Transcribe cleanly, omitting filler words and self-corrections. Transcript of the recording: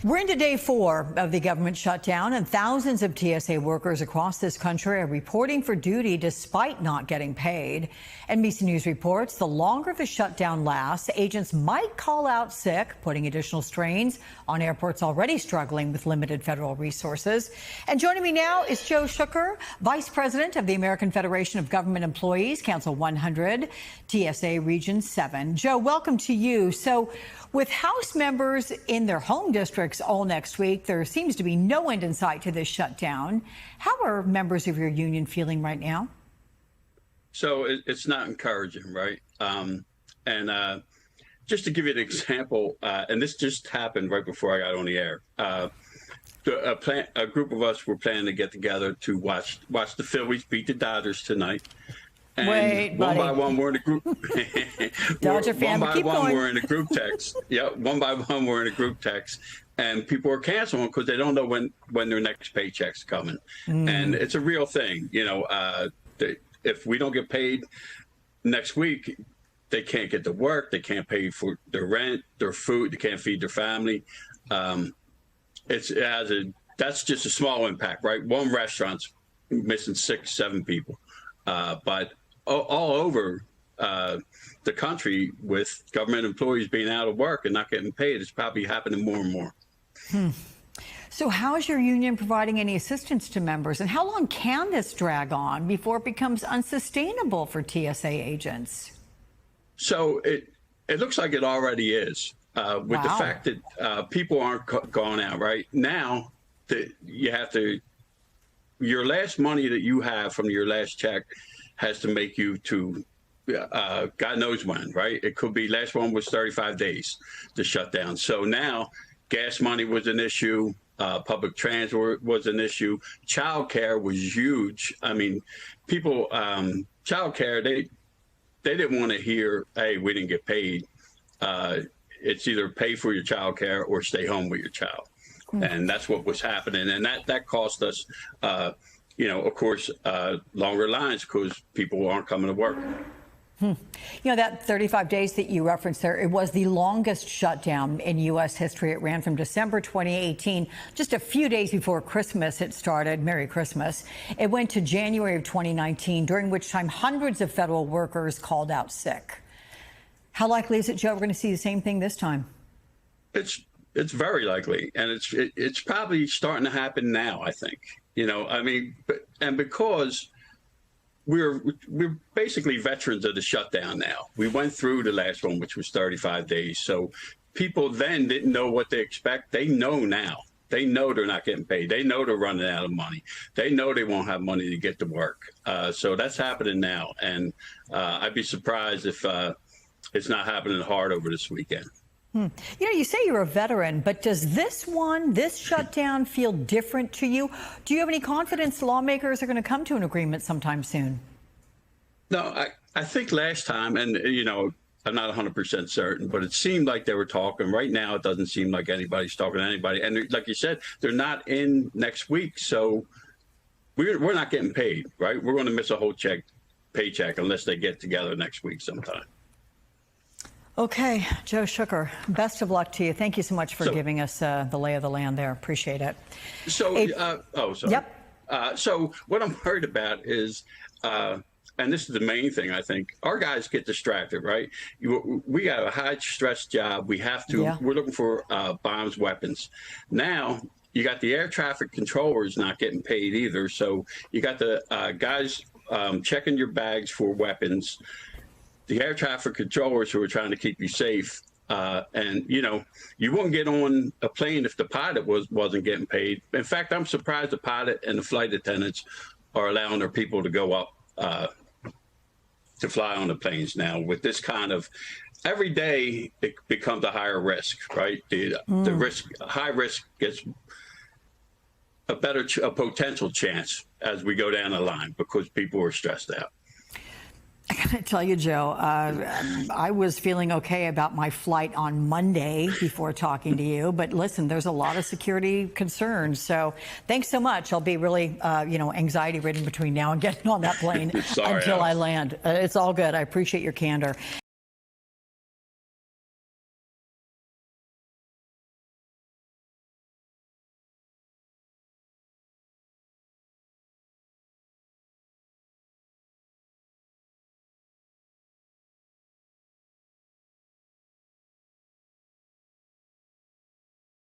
We're into day 4 of the government shutdown, and thousands of TSA workers across this country are reporting for duty despite not getting paid. NBC News reports the longer the shutdown lasts, agents might call out sick, putting additional strains on airports already struggling with limited federal resources. And joining me now is Joe Schucker, Vice President of the American Federation of Government Employees, Council 100, TSA Region 7. Joe, welcome to you. So, with House members in their home districts all next week, there seems to be no end in sight to this shutdown. How are members of your union feeling right now? So it's not encouraging, right? Just to give you an example, and this just happened right before I got on the air. A group of us were planning to get together to watch the Phillies beat the Dodgers tonight. And Wait, one buddy. by one, we're in a group. Dodger fan, one by keep one, going. we're in a group text. Yeah, one by one, we're in a group text, and people are canceling because they don't know when their next paycheck's coming. And it's a real thing, you know. If we don't get paid next week, they can't get to work. They can't pay for their rent, their food. They can't feed their family. That's just a small impact, right? One restaurant's missing 6, 7 people, but all over the country, with government employees being out of work and not getting paid, it's probably happening more and more. So how is your union providing any assistance to members, and how long can this drag on before it becomes unsustainable for TSA agents? So it looks like it already is, with the fact that people aren't going out right now. You have to, your last money that you have from your last check has to make you to God knows when, right? It could be, last one was 35 days to shut down. So now gas money was an issue. Public transport was an issue. Child care was huge. I mean, people, child care, they didn't want to hear, hey, we didn't get paid. It's either pay for your child care or stay home with your child. And that's what was happening. And that cost us, of course, longer lines because people aren't coming to work. You know, that 35 days that you referenced there, it was the longest shutdown in U.S. history. It ran from December 2018, just a few days before Christmas it started. Merry Christmas. It went to January of 2019, during which time hundreds of federal workers called out sick. How likely is it, Joe, we're going to see the same thing this time? It's very likely, and it's probably starting to happen now, I think. Because we're basically veterans of the shutdown now. We went through the last one, which was 35 days. So people then didn't know what to expect. They know now. They know they're not getting paid. They know they're running out of money. They know they won't have money to get to work. So that's happening now. And I'd be surprised if it's not happening hard over this weekend. You know, you say you're a veteran, but does this shutdown feel different to you? Do you have any confidence lawmakers are going to come to an agreement sometime soon? No, I think last time, and, I'm not 100% certain, but it seemed like they were talking. Right now, it doesn't seem like anybody's talking to anybody. And like you said, they're not in next week. So we're not getting paid, right? We're going to miss a whole paycheck unless they get together next week sometime. Okay, Joe Schucker, best of luck to you. Thank you so much for giving us the lay of the land there. Appreciate it. Sorry. Yep. So what I'm worried about is, and this is the main thing, I think, our guys get distracted, right? We got a high stress job. We have to, we're looking for bombs, weapons. Now you got the air traffic controllers not getting paid either. So you got the guys checking your bags for weapons, the air traffic controllers who are trying to keep you safe. And you wouldn't get on a plane if the pilot wasn't getting paid. In fact, I'm surprised the pilot and the flight attendants are allowing their people to go up to fly on the planes now. With this kind of, every day it becomes a higher risk, right? The high risk gets a potential chance as we go down the line because people are stressed out. I gotta tell you, Joe, I was feeling okay about my flight on Monday before talking to you, but listen, there's a lot of security concerns. So thanks so much. I'll be really, anxiety ridden between now and getting on that plane until I land. It's all good. I appreciate your candor.